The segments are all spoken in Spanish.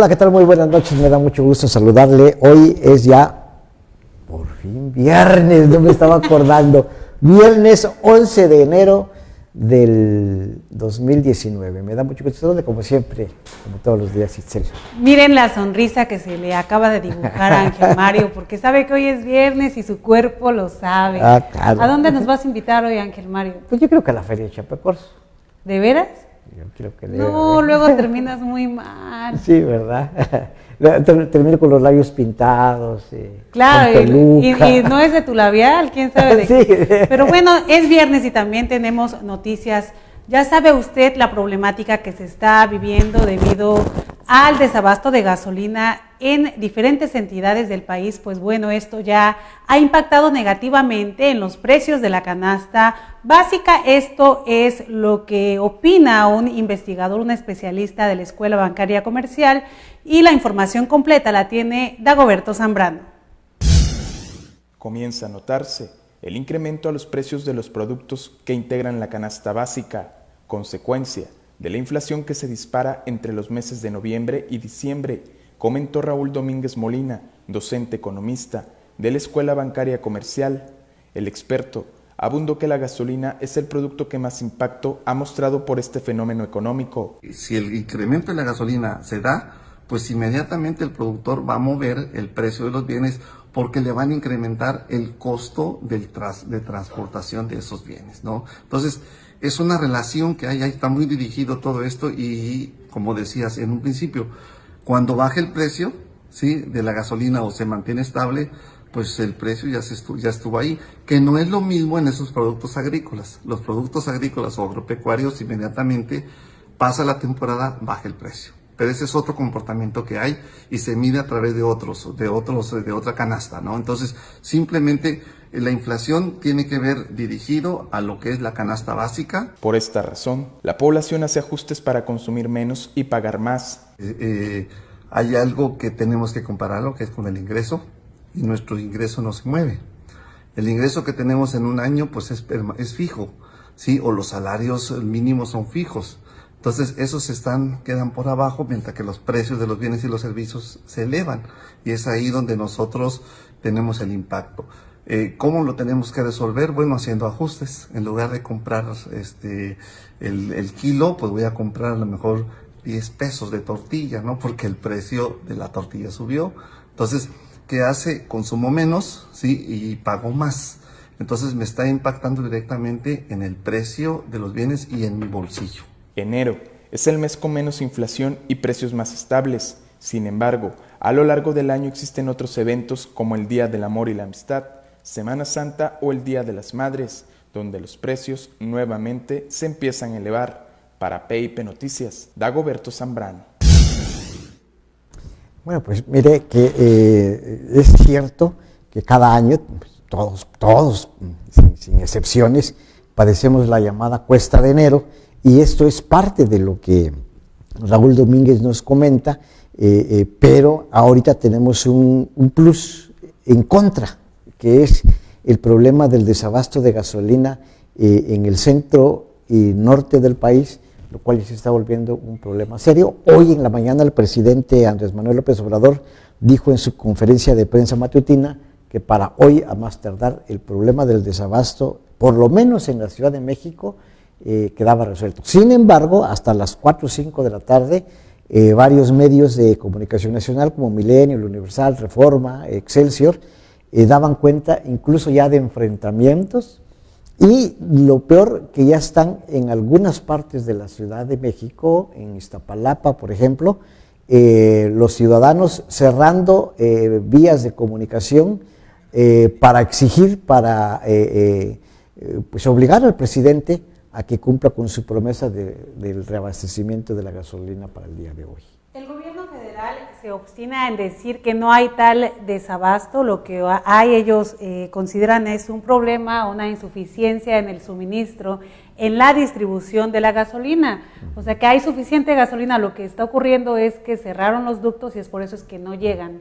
Hola, ¿qué tal? Muy buenas noches, me da mucho gusto saludarle. Hoy es ya, por fin, viernes, no me estaba acordando. Viernes 11 de enero del 2019. Me da mucho gusto saludarle, como siempre, como todos los días, Itzel. Miren la sonrisa que se le acaba de dibujar a Ángel Mario, porque sabe que hoy es viernes y su cuerpo lo sabe. Claro. ¿A dónde nos vas a invitar hoy, Ángel Mario? Pues yo creo que a la Feria de Chapecoense. ¿De veras? Yo creo que No, luego terminas muy mal. Sí, ¿verdad? Termino con los labios pintados. Claro, con peluca. y no es de tu labial, quién sabe de Sí. qué. Pero bueno, es viernes y también tenemos noticias. Ya sabe usted la problemática que se está viviendo debido al desabasto de gasolina en diferentes entidades del país. Pues bueno, esto ya ha impactado negativamente en los precios de la canasta básica. Esto es lo que opina un investigador, un especialista de la Escuela Bancaria Comercial, y la información completa la tiene Dagoberto Zambrano. Comienza a notarse el incremento a los precios de los productos que integran la canasta básica, consecuencia de la inflación que se dispara entre los meses de noviembre y diciembre, comentó Raúl Domínguez Molina, docente economista de la Escuela Bancaria Comercial. El experto abundó que la gasolina es el producto que más impacto ha mostrado por este fenómeno económico. Si el incremento en la gasolina se da, pues inmediatamente el productor va a mover el precio de los bienes porque le van a incrementar el costo de transportación de esos bienes, ¿no? Entonces, es una relación que hay, ahí está muy dirigido todo esto y, como decías en un principio, cuando baje el precio, ¿sí?, de la gasolina o se mantiene estable, pues el precio ya estuvo ahí, que no es lo mismo en esos productos agrícolas. Los productos agrícolas o agropecuarios inmediatamente pasa la temporada, baja el precio. Pero ese es otro comportamiento que hay y se mide a través de otra canasta, ¿no? Entonces, simplemente la inflación tiene que ver dirigido a lo que es la canasta básica. Por esta razón, la población hace ajustes para consumir menos y pagar más. Hay algo que tenemos que compararlo, que es con el ingreso, y nuestro ingreso no se mueve. El ingreso que tenemos en un año, pues es fijo, ¿sí? O los salarios mínimos son fijos. Entonces, esos quedan por abajo, mientras que los precios de los bienes y los servicios se elevan. Y es ahí donde nosotros tenemos el impacto. ¿Cómo lo tenemos que resolver? Bueno, haciendo ajustes. En lugar de comprar el kilo, pues voy a comprar a lo mejor 10 pesos de tortilla, ¿no? Porque el precio de la tortilla subió. Entonces, ¿qué hace? Consumo menos, ¿sí? Y pago más. Entonces, me está impactando directamente en el precio de los bienes y en mi bolsillo. Enero es el mes con menos inflación y precios más estables. Sin embargo, a lo largo del año existen otros eventos como el Día del Amor y la Amistad, Semana Santa o el Día de las Madres, donde los precios nuevamente se empiezan a elevar. Para PIP Noticias, Dagoberto Zambrano. Bueno, pues mire que es cierto que cada año, pues, todos sin excepciones, padecemos la llamada cuesta de enero, y esto es parte de lo que Raúl Domínguez nos comenta, pero ahorita tenemos un plus en contra, que es el problema del desabasto de gasolina en el centro y norte del país, lo cual se está volviendo un problema serio. Hoy en la mañana el presidente Andrés Manuel López Obrador dijo en su conferencia de prensa matutina que para hoy, a más tardar, el problema del desabasto, por lo menos en la Ciudad de México, quedaba resuelto. Sin embargo, hasta las 4 o 5 de la tarde, varios medios de comunicación nacional como Milenio, El Universal, Reforma, Excelsior, daban cuenta incluso ya de enfrentamientos, y lo peor, que ya están en algunas partes de la Ciudad de México, en Iztapalapa, por ejemplo, los ciudadanos cerrando vías de comunicación para exigir, pues obligar al presidente a que cumpla con su promesa del reabastecimiento de la gasolina para el día de hoy. El gobierno federal se obstina en decir que no hay tal desabasto. Lo que hay, ellos consideran es un problema, una insuficiencia en el suministro, en la distribución de la gasolina. O sea que hay suficiente gasolina. Lo que está ocurriendo es que cerraron los ductos y es por eso es que no llegan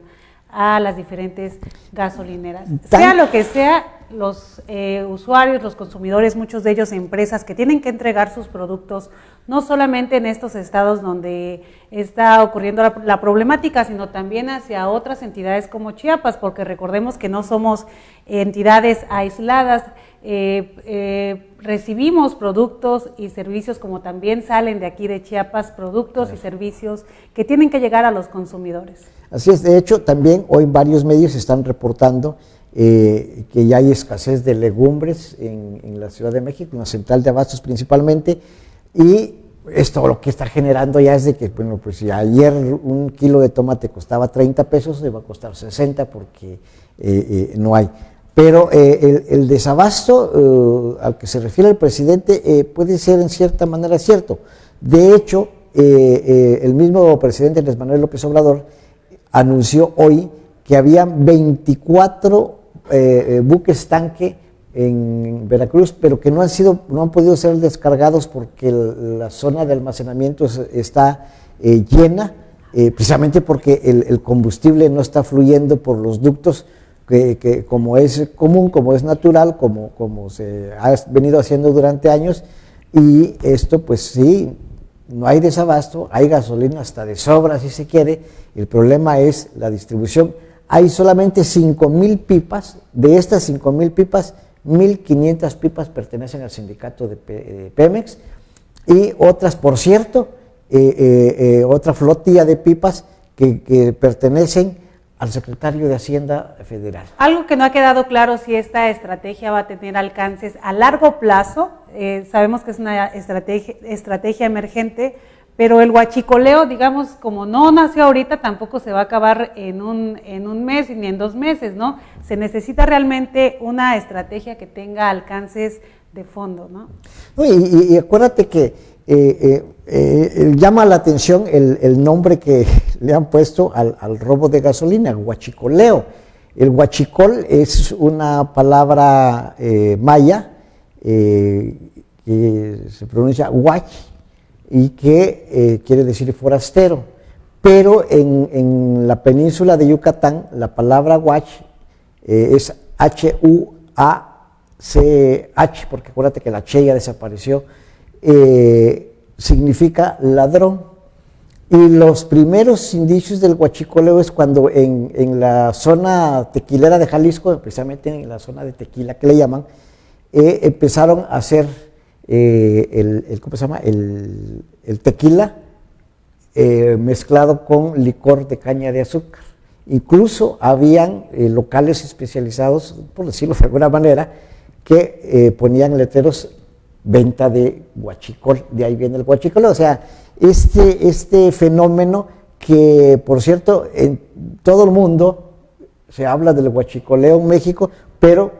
a las diferentes gasolineras. Sea lo que sea, los usuarios, los consumidores, muchos de ellos empresas que tienen que entregar sus productos, no solamente en estos estados donde está ocurriendo la problemática, sino también hacia otras entidades como Chiapas, porque recordemos que no somos entidades aisladas, recibimos productos y servicios como también salen de aquí de Chiapas, productos y servicios que tienen que llegar a los consumidores. Así es, de hecho también hoy varios medios están reportando que ya hay escasez de legumbres en la Ciudad de México, en la central de abastos principalmente, y esto lo que está generando ya es de que, bueno, pues si ayer un kilo de tomate costaba 30 pesos, se va a costar 60 porque no hay. Pero el desabasto al que se refiere el presidente puede ser en cierta manera cierto. De hecho, el mismo presidente Andrés Manuel López Obrador anunció hoy que había 24 buques tanque en Veracruz, pero que no han podido ser descargados porque la zona de almacenamiento está llena, precisamente porque el combustible no está fluyendo por los ductos que como es común, como es natural, como se ha venido haciendo durante años, y esto pues sí, no hay desabasto, hay gasolina hasta de sobra si se quiere, el problema es la distribución. Hay solamente 5,000 pipas, de estas 5,000 pipas, 1,500 pipas pertenecen al sindicato de Pemex, y otras, por cierto, otra flotilla de pipas que pertenecen al secretario de Hacienda Federal. Algo que no ha quedado claro si esta estrategia va a tener alcances a largo plazo, sabemos que es una estrategia emergente, pero el huachicoleo, digamos, como no nació ahorita, tampoco se va a acabar en un mes ni en 2 meses, ¿no? Se necesita realmente una estrategia que tenga alcances de fondo, ¿no? Y acuérdate que llama la atención el nombre que le han puesto al robo de gasolina, el huachicoleo. El huachicol es una palabra maya que se pronuncia huach y que quiere decir forastero, pero en la península de Yucatán la palabra huach es H-U-A-C-H, porque acuérdate que la che ya desapareció, significa ladrón. Y los primeros indicios del huachicoleo es cuando en la zona tequilera de Jalisco, precisamente en la zona de Tequila que le llaman, empezaron a hacer ¿cómo se llama? El tequila mezclado con licor de caña de azúcar. Incluso habían locales especializados, por decirlo de alguna manera, que ponían letreros venta de huachicol, de ahí viene el huachicoleo. O sea, este fenómeno que, por cierto, en todo el mundo se habla del huachicoleo en México, pero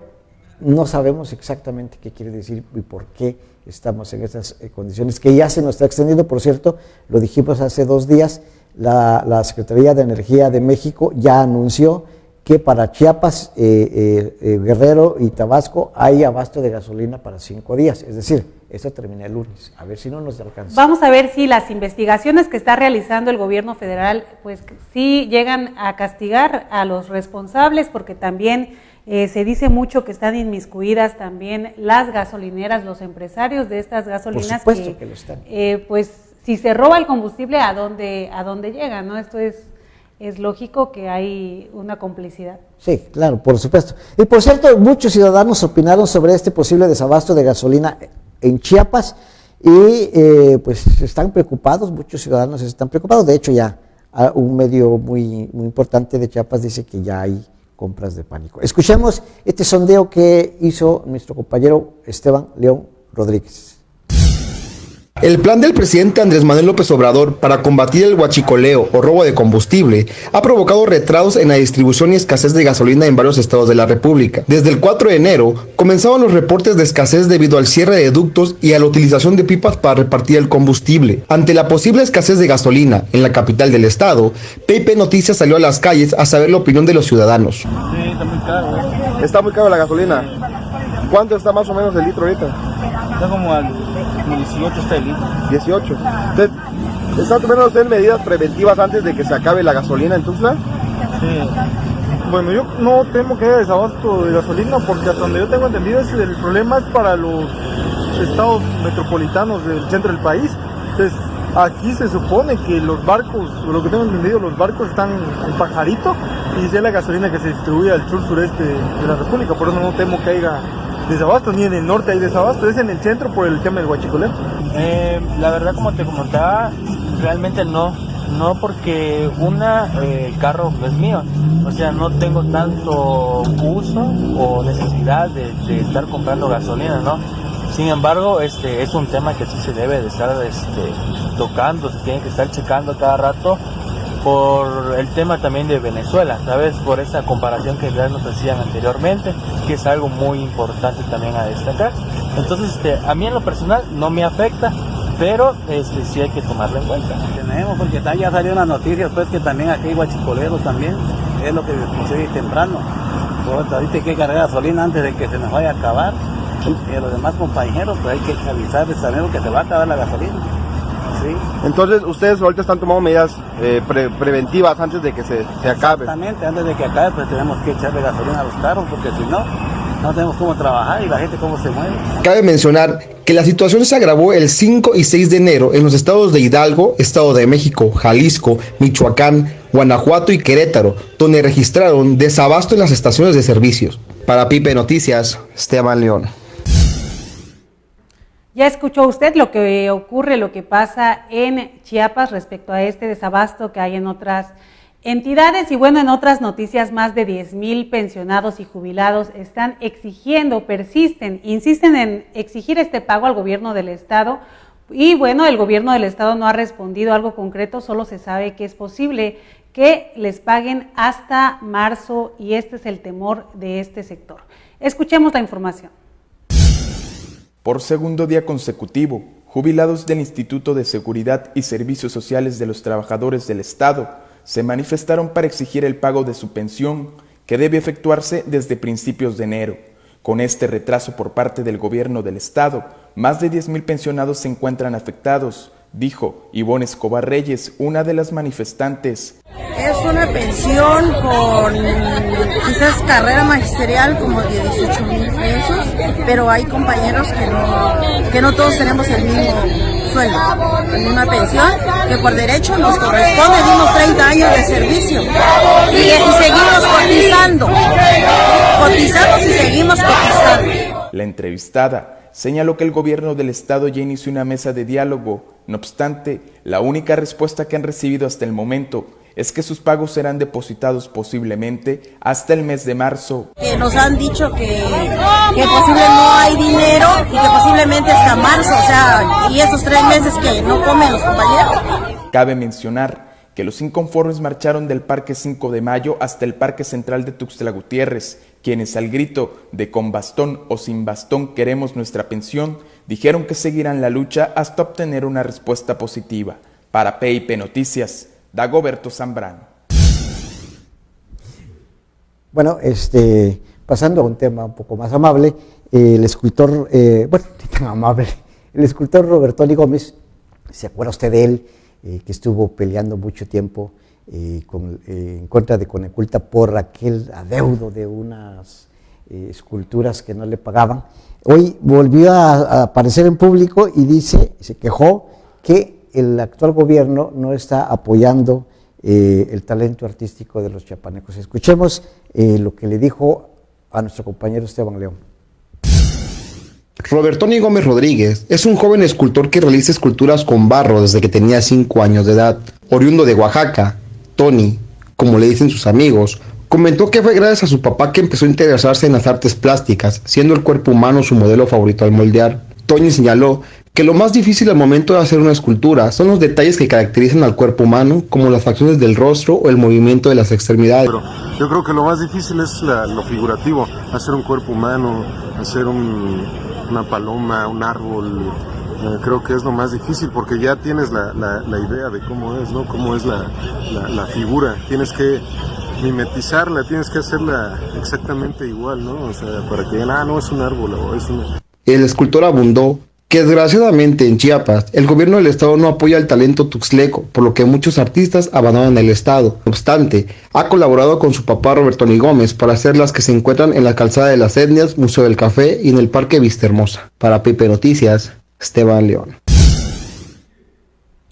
no sabemos exactamente qué quiere decir y por qué estamos en estas condiciones, que ya se nos está extendiendo. Por cierto, lo dijimos hace 2 días, la Secretaría de Energía de México ya anunció que para Chiapas, Guerrero y Tabasco hay abasto de gasolina para 5 días, es decir, esto termina el lunes, a ver si no nos alcanza. Vamos a ver si las investigaciones que está realizando el gobierno federal, pues sí llegan a castigar a los responsables, porque también se dice mucho que están inmiscuidas también las gasolineras, los empresarios de estas gasolinas. Por supuesto que lo están. Pues si se roba el combustible, ¿a dónde llega? ¿No? Esto es lógico que hay una complicidad. Sí, claro, por supuesto. Y por cierto, muchos ciudadanos opinaron sobre este posible desabasto de gasolina en Chiapas y pues están preocupados, muchos ciudadanos están preocupados. De hecho, ya un medio muy importante de Chiapas dice que ya hay compras de pánico. Escuchemos este sondeo que hizo nuestro compañero Esteban León Rodríguez. El plan del presidente Andrés Manuel López Obrador para combatir el huachicoleo o robo de combustible ha provocado retrasos en la distribución y escasez de gasolina en varios estados de la República. Desde el 4 de enero comenzaban los reportes de escasez debido al cierre de ductos y a la utilización de pipas para repartir el combustible. Ante la posible escasez de gasolina en la capital del estado, PP Noticias salió a las calles a saber la opinión de los ciudadanos. Sí, está muy caro. Está muy caro la gasolina. ¿Cuánto está más o menos el litro ahorita? Está como al 18 está el litro. 18. Entonces, ¿está tomando usted medidas preventivas antes de que se acabe la gasolina en Tuxtla? Sí. Bueno, yo no temo que haya desabasto de gasolina porque hasta donde yo tengo entendido el problema es para los estados metropolitanos del centro del país. Entonces, aquí se supone que los barcos, lo que tengo entendido, los barcos están en Pajarito y es la gasolina que se distribuye al sur-sureste de la República. Por eso no temo que haya desabasto, ni en el norte hay desabasto, es en el centro por el tema del huachicoleo. La verdad, como te comentaba, realmente no porque el carro es mío, o sea, no tengo tanto uso o necesidad de estar comprando gasolina, ¿no? Sin embargo, es un tema que sí se debe de estar tocando, se tiene que estar checando cada rato por el tema también de Venezuela, ¿sabes? Por esa comparación que ya nos hacían anteriormente, que es algo muy importante también a destacar. Entonces, a mí en lo personal no me afecta, pero sí hay que tomarlo en cuenta. Tenemos, porque ya salió una noticia, pues, que también aquí hay huachicoleros también, es lo que conseguí temprano. Pues, ahorita hay que cargar gasolina antes de que se nos vaya a acabar. Y a los demás compañeros, pues hay que avisarles también que se va a acabar la gasolina. ¿Sí? Entonces, ustedes ahorita están tomando medidas preventivas antes de que se acabe. Exactamente, antes de que acabe, pues tenemos que echarle gasolina a los carros, porque si no, no tenemos cómo trabajar y la gente cómo se mueve. Cabe mencionar que la situación se agravó el 5 y 6 de enero en los estados de Hidalgo, Estado de México, Jalisco, Michoacán, Guanajuato y Querétaro, donde registraron desabasto en las estaciones de servicios. Para Pipe Noticias, Esteban León. Ya escuchó usted lo que ocurre, lo que pasa en Chiapas respecto a este desabasto que hay en otras entidades. Y bueno, en otras noticias, más de 10,000 pensionados y jubilados están insisten en exigir este pago al gobierno del estado. Y bueno, el gobierno del estado no ha respondido algo concreto, solo se sabe que es posible que les paguen hasta marzo y este es el temor de este sector. Escuchemos la información. Por segundo día consecutivo, jubilados del Instituto de Seguridad y Servicios Sociales de los Trabajadores del Estado se manifestaron para exigir el pago de su pensión, que debe efectuarse desde principios de enero. Con este retraso por parte del gobierno del Estado, más de 10,000 pensionados se encuentran afectados, dijo Ivonne Escobar Reyes, una de las manifestantes. Es una pensión con quizás carrera magisterial como de 18,000 pesos, pero hay compañeros que no todos tenemos el mismo sueldo. En una pensión que por derecho nos corresponde, dimos 30 años de servicio y seguimos cotizamos y seguimos cotizando. La entrevistada señaló que el gobierno del estado ya inició una mesa de diálogo. No obstante, la única respuesta que han recibido hasta el momento es que sus pagos serán depositados posiblemente hasta el mes de marzo. Nos han dicho que posible no hay dinero y que posiblemente hasta marzo, o sea, y esos 3 meses que no comen los compañeros. Cabe mencionar que los inconformes marcharon del Parque 5 de Mayo hasta el Parque Central de Tuxtla Gutiérrez, quienes al grito de con bastón o sin bastón queremos nuestra pensión, dijeron que seguirán la lucha hasta obtener una respuesta positiva. Para PIP Noticias, Dagoberto Zambrano. Bueno, pasando a un tema un poco más amable, el escultor, ni tan amable, el escultor Robertoni Gómez, ¿se acuerda usted de él? Que estuvo peleando mucho tiempo en contra de Coneculta por aquel adeudo de unas esculturas que no le pagaban. Hoy volvió a aparecer en público y se quejó que el actual gobierno no está apoyando el talento artístico de los chiapanecos. Escuchemos lo que le dijo a nuestro compañero Esteban León. Robertoni Gómez Rodríguez es un joven escultor que realiza esculturas con barro desde que tenía 5 años de edad. Oriundo de Oaxaca, Tony, como le dicen sus amigos, comentó que fue gracias a su papá que empezó a interesarse en las artes plásticas, siendo el cuerpo humano su modelo favorito al moldear. Tony señaló que lo más difícil al momento de hacer una escultura son los detalles que caracterizan al cuerpo humano, como las facciones del rostro o el movimiento de las extremidades. Pero yo creo que lo más difícil es lo figurativo, hacer un cuerpo humano, hacer una paloma, un árbol. Creo que es lo más difícil porque ya tienes la idea de cómo es, ¿no? Cómo es la figura. Tienes que mimetizarla, tienes que hacerla exactamente igual, ¿no? O sea, para que digan, no es un árbol o es un... El escultor abundó que desgraciadamente en Chiapas el gobierno del estado no apoya el talento tuxtleco, por lo que muchos artistas abandonan el estado. No obstante, ha colaborado con su papá Roberto Ni Gómez para hacer las que se encuentran en la Calzada de las Etnias, Museo del Café y en el Parque Vista Hermosa. Para Pipe Noticias, Esteban León.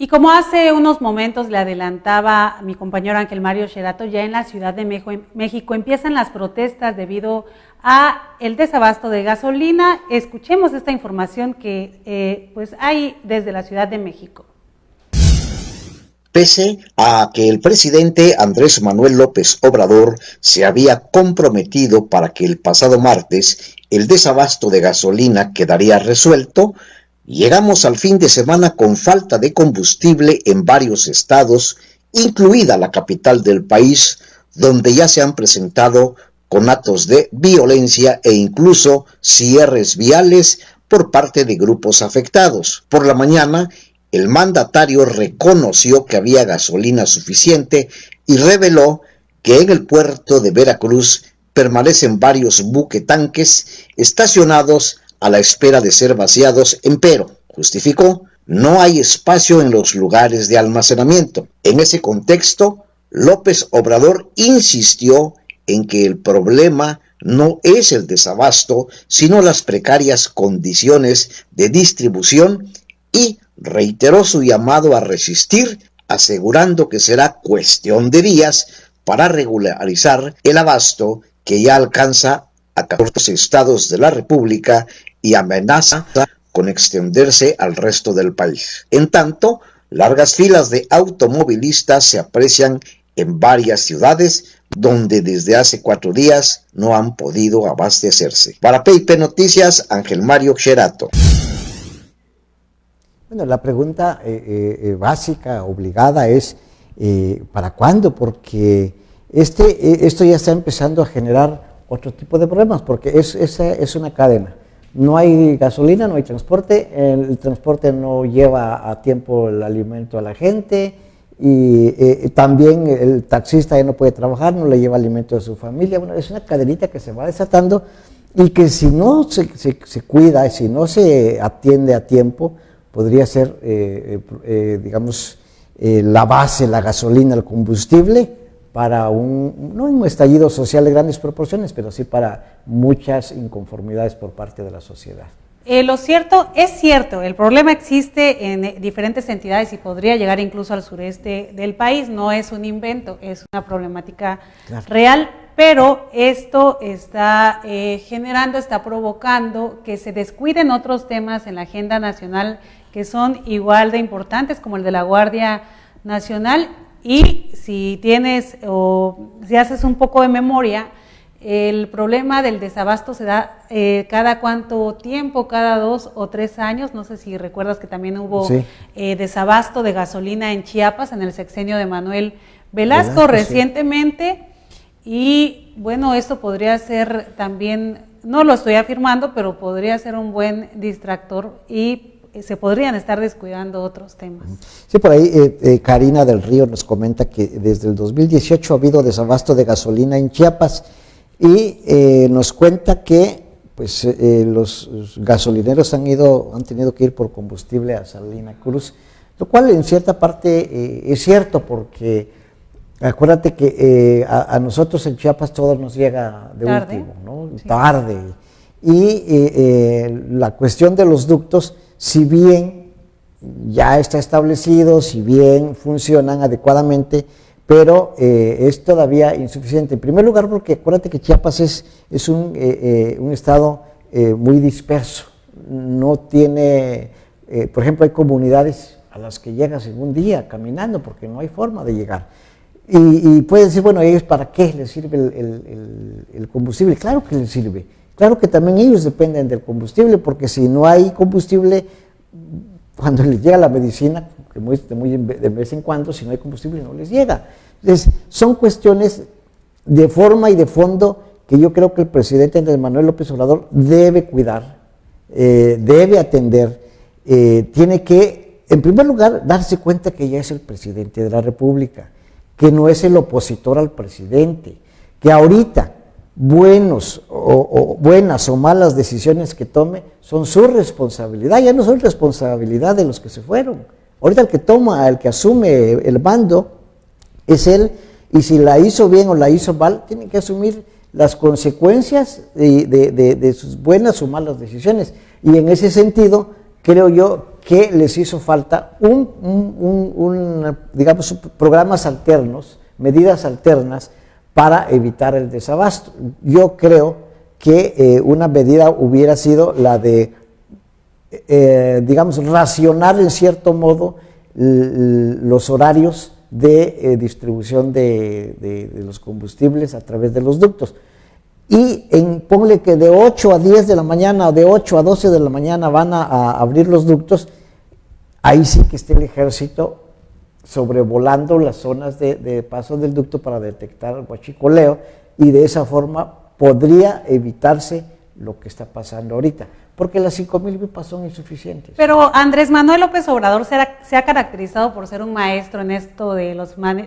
Y como hace unos momentos le adelantaba mi compañero Ángel Mario Xerato, ya en la Ciudad de México empiezan las protestas debido a el desabasto de gasolina. Escuchemos esta información que pues hay desde la Ciudad de México. Pese a que el presidente Andrés Manuel López Obrador se había comprometido para que el pasado martes el desabasto de gasolina quedaría resuelto, llegamos al fin de semana con falta de combustible en varios estados, incluida la capital del país, donde ya se han presentado conatos de violencia e incluso cierres viales por parte de grupos afectados. Por la mañana, el mandatario reconoció que había gasolina suficiente y reveló que en el puerto de Veracruz permanecen varios buquetanques estacionados a la espera de ser vaciados, empero, justificó, no hay espacio en los lugares de almacenamiento. En ese contexto, López Obrador insistió en que el problema no es el desabasto, sino las precarias condiciones de distribución y reiteró su llamado a resistir, asegurando que será cuestión de días para regularizar el abasto que ya alcanza a 14 estados de la República y amenaza con extenderse al resto del país. En tanto, largas filas de automovilistas se aprecian en varias ciudades donde desde hace 4 días no han podido abastecerse. Para PIP Noticias, Ángel Mario Xerato. Bueno, la pregunta básica, obligada es ¿para cuándo? Porque esto ya está empezando a generar otro tipo de problemas, porque es una cadena. No hay gasolina, no hay transporte, el transporte no lleva a tiempo el alimento a la gente y también el taxista ya no puede trabajar, no le lleva alimento a su familia. Bueno, es una cadenita que se va desatando y que si no se cuida y si no se atiende a tiempo, podría ser, digamos, la base, la gasolina, el combustible para no un estallido social de grandes proporciones, pero sí para muchas inconformidades por parte de la sociedad. Lo cierto, es cierto, el problema existe en diferentes entidades y podría llegar incluso al sureste del país, no es un invento, es una problemática real, pero esto está generando, está provocando que se descuiden otros temas en la agenda nacional que son igual de importantes como el de la Guardia Nacional. Y si tienes o si haces un poco de memoria, el problema del desabasto se da cada cuánto tiempo, cada 2 o 3 años. No sé si recuerdas que también hubo desabasto de gasolina en Chiapas en el sexenio de Manuel Velasco recientemente. Y bueno, esto podría ser también, no lo estoy afirmando, pero podría ser un buen distractor y se podrían estar descuidando otros temas. Sí, por ahí Karina del Río nos comenta que desde el 2018 ha habido desabasto de gasolina en Chiapas y nos cuenta que pues los gasolineros han tenido que ir por combustible a Salina Cruz, lo cual en cierta parte es cierto, porque acuérdate que a nosotros en Chiapas todo nos llega de último, ¿no? Sí. Tarde. Y la cuestión de los ductos, si bien ya está establecido, si bien funcionan adecuadamente, pero es todavía insuficiente. En primer lugar, porque acuérdate que Chiapas es un estado muy disperso. No tiene, por ejemplo, hay comunidades a las que llegas en un día caminando porque no hay forma de llegar. Y puedes decir, bueno, ¿ellos para qué les sirve el combustible? Claro que les sirve. Claro que también ellos dependen del combustible, porque si no hay combustible, cuando les llega la medicina, que de vez en cuando, si no hay combustible no les llega. Entonces, son cuestiones de forma y de fondo que yo creo que el presidente Andrés Manuel López Obrador debe cuidar, debe atender, tiene que, en primer lugar, darse cuenta que ya es el presidente de la República, que no es el opositor al presidente, que ahorita buenas o malas decisiones que tome son su responsabilidad, ya no son responsabilidad de los que se fueron. Ahorita el que asume el mando es él, y si la hizo bien o la hizo mal, tiene que asumir las consecuencias de sus buenas o malas decisiones. Y en ese sentido, creo yo que les hizo falta digamos, programas alternos, medidas alternas para evitar el desabasto. Yo creo que una medida hubiera sido la de, digamos, racionar en cierto modo los horarios de distribución de los combustibles a través de los ductos. Y ponle que de 8 a 10 de la mañana o de 8 a 12 de la mañana van a abrir los ductos, ahí sí que esté el ejército sobrevolando las zonas de paso del ducto para detectar el huachicoleo, y de esa forma podría evitarse lo que está pasando ahorita, porque las 5,000 pipas son insuficientes. Pero Andrés Manuel López Obrador se ha caracterizado por ser un maestro en esto de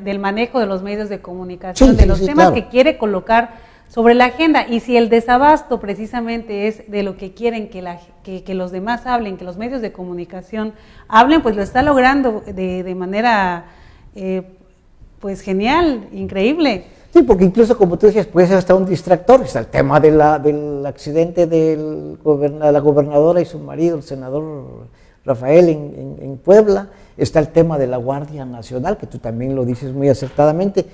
del manejo de los medios de comunicación, de los temas que quiere colocar sobre la agenda, y si el desabasto precisamente es de lo que quieren que los demás hablen, que los medios de comunicación hablen, pues lo está logrando de manera pues genial, increíble. Sí, porque incluso, como tú decías, puede ser hasta un distractor. Está el tema del accidente de la gobernadora y su marido, el senador Rafael, en Puebla. Está el tema de la Guardia Nacional, que tú también lo dices muy acertadamente.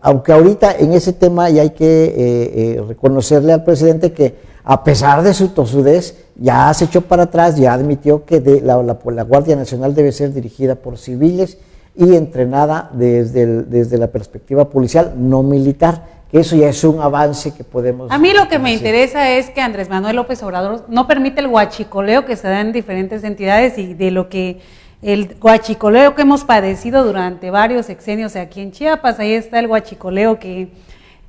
Aunque ahorita en ese tema ya hay que reconocerle al presidente que, a pesar de su tosudez, ya se echó para atrás, ya admitió que la Guardia Nacional debe ser dirigida por civiles y entrenada desde la perspectiva policial, no militar, que eso ya es un avance que podemos... A mí lo que me interesa es que Andrés Manuel López Obrador no permite el huachicoleo que se da en diferentes entidades, y de lo que el huachicoleo que hemos padecido durante varios sexenios aquí en Chiapas. Ahí está el huachicoleo que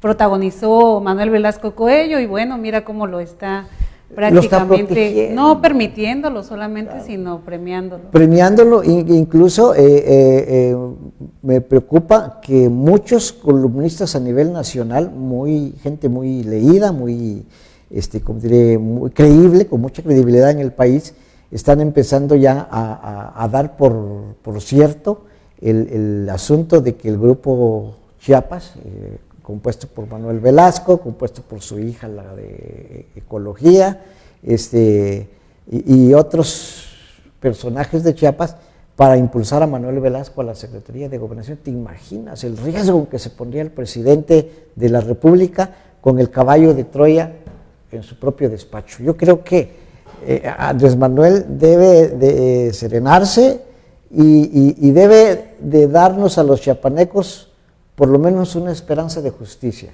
protagonizó Manuel Velasco Coello, y bueno, mira cómo lo está prácticamente, no permitiéndolo solamente, claro, sino premiándolo. Premiándolo, incluso me preocupa que muchos columnistas a nivel nacional, gente muy leída, muy, como diré, muy creíble, con mucha credibilidad en el país, están empezando ya a dar por cierto el asunto de que el grupo Chiapas, compuesto por Manuel Velasco, compuesto por su hija, la de Ecología, y otros personajes de Chiapas, para impulsar a Manuel Velasco a la Secretaría de Gobernación. ¿Te imaginas el riesgo en que se pondría el presidente de la República con el caballo de Troya en su propio despacho? Yo creo que Andrés Manuel debe de serenarse y debe de darnos a los chiapanecos por lo menos una esperanza de justicia,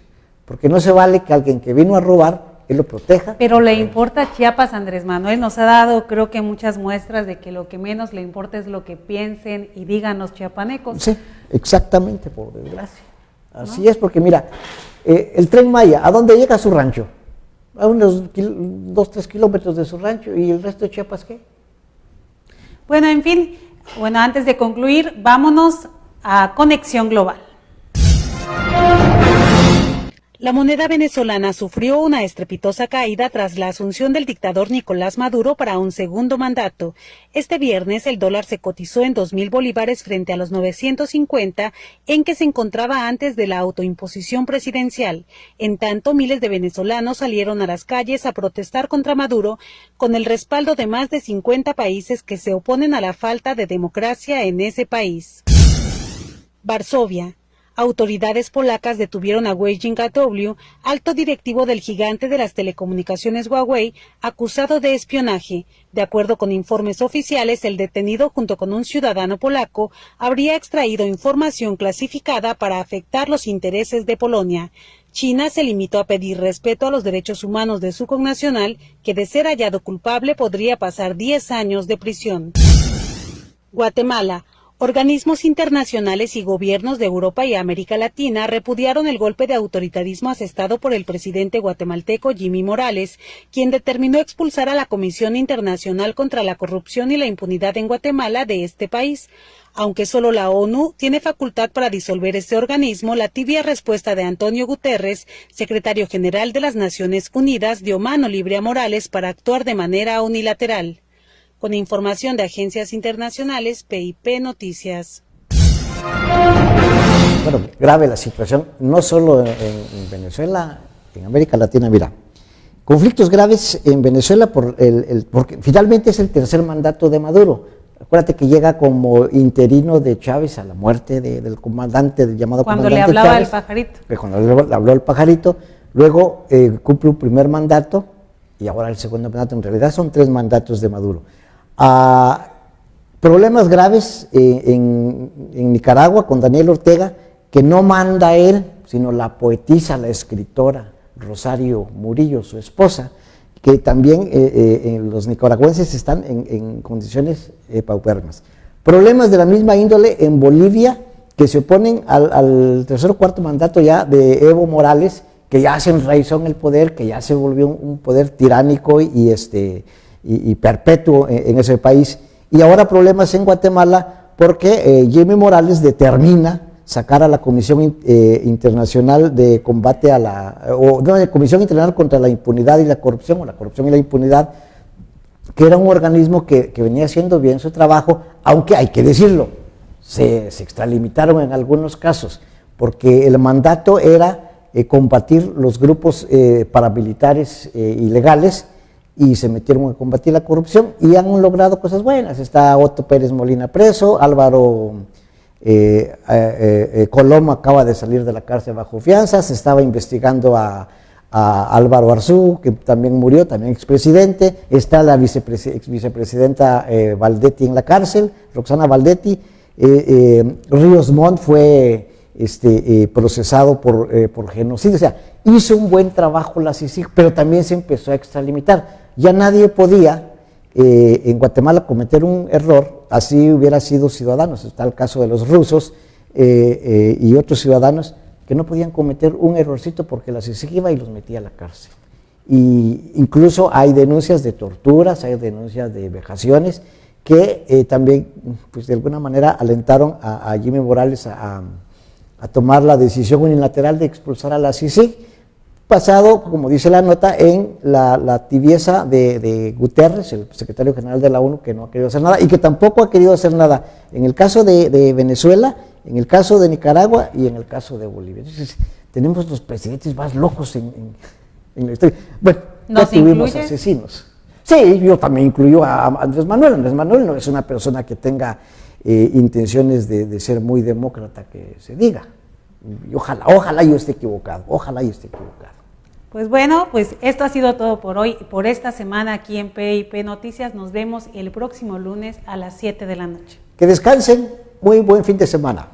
porque no se vale que alguien que vino a robar, él lo proteja. Pero le importa a Chiapas, Andrés Manuel, nos ha dado, creo que, muchas muestras de que lo que menos le importa es lo que piensen y digan los chiapanecos. Sí, exactamente, por desgracia. Así es, porque mira, el Tren Maya, ¿a dónde llega? A su rancho, a unos 2-3 kilómetros de su rancho, y el resto de Chiapas, ¿qué? Bueno, en fin, antes de concluir, vámonos a Conexión Global. La moneda venezolana sufrió una estrepitosa caída tras la asunción del dictador Nicolás Maduro para un segundo mandato. Este viernes el dólar se cotizó en 2.000 bolívares frente a los 950 en que se encontraba antes de la autoimposición presidencial. En tanto, miles de venezolanos salieron a las calles a protestar contra Maduro con el respaldo de más de 50 países que se oponen a la falta de democracia en ese país. Varsovia. Autoridades polacas detuvieron a Wei Jingatowiu, alto directivo del gigante de las telecomunicaciones Huawei, acusado de espionaje. De acuerdo con informes oficiales, el detenido, junto con un ciudadano polaco, habría extraído información clasificada para afectar los intereses de Polonia. China se limitó a pedir respeto a los derechos humanos de su connacional, que de ser hallado culpable podría pasar 10 años de prisión. Guatemala. Organismos internacionales y gobiernos de Europa y América Latina repudiaron el golpe de autoritarismo asestado por el presidente guatemalteco Jimmy Morales, quien determinó expulsar a la Comisión Internacional contra la Corrupción y la Impunidad en Guatemala de este país. Aunque solo la ONU tiene facultad para disolver este organismo, la tibia respuesta de Antonio Guterres, secretario general de las Naciones Unidas, dio mano libre a Morales para actuar de manera unilateral. Con información de agencias internacionales, PIP Noticias. Bueno, grave la situación, no solo en Venezuela, en América Latina. Mira, conflictos graves en Venezuela porque finalmente es el tercer mandato de Maduro. Acuérdate que llega como interino de Chávez a la muerte del comandante, del llamado cuando comandante le hablaba Chávez, al pajarito. Cuando le habló al pajarito, luego cumple un primer mandato y ahora el segundo mandato. En realidad son 3 mandatos de Maduro. Problemas graves en Nicaragua con Daniel Ortega, que no manda él, sino la poetisa, la escritora Rosario Murillo, su esposa, que también los nicaragüenses están en condiciones paupérrimas. Problemas de la misma índole en Bolivia, que se oponen al tercer o cuarto mandato ya de Evo Morales, que ya se enraizó en el poder, que ya se volvió un poder tiránico y perpetuo en ese país. Y ahora problemas en Guatemala porque Jimmy Morales determina sacar a la Comisión Internacional de Combate Comisión Internacional contra la Impunidad y la Corrupción, o la Corrupción y la Impunidad, que era un organismo que venía haciendo bien su trabajo, aunque hay que decirlo, se extralimitaron en algunos casos, porque el mandato era combatir los grupos paramilitares ilegales, y se metieron a combatir la corrupción y han logrado cosas buenas. Está Otto Pérez Molina preso, Álvaro Coloma acaba de salir de la cárcel bajo fianza, se estaba investigando a Álvaro Arzú, que también murió, también expresidente, está la vicepresidenta Valdetti en la cárcel, Roxana Valdetti, Ríos Montt fue procesado por genocidio. O sea, hizo un buen trabajo la CICIG, pero también se empezó a extralimitar. Ya nadie podía en Guatemala cometer un error, así hubiera sido ciudadanos. Está el caso de los rusos y otros ciudadanos que no podían cometer un errorcito porque la CICIG iba y los metía a la cárcel. Y incluso hay denuncias de torturas, hay denuncias de vejaciones que también, pues de alguna manera, alentaron a Jimmy Morales a tomar la decisión unilateral de expulsar a la CICIG, basado, como dice la nota, en la tibieza de Guterres, el secretario general de la ONU, que no ha querido hacer nada y que tampoco ha querido hacer nada en el caso de Venezuela, en el caso de Nicaragua y en el caso de Bolivia. Entonces, tenemos los presidentes más locos en la historia. Bueno, ya tuvimos asesinos. Sí, yo también incluyo a Andrés Manuel. Andrés Manuel no es una persona que tenga intenciones de ser muy demócrata, que se diga. Y ojalá yo esté equivocado, Pues bueno, pues esto ha sido todo por hoy, por esta semana aquí en PIP Noticias. Nos vemos el próximo lunes a las 7 de la noche. Que descansen, muy buen fin de semana.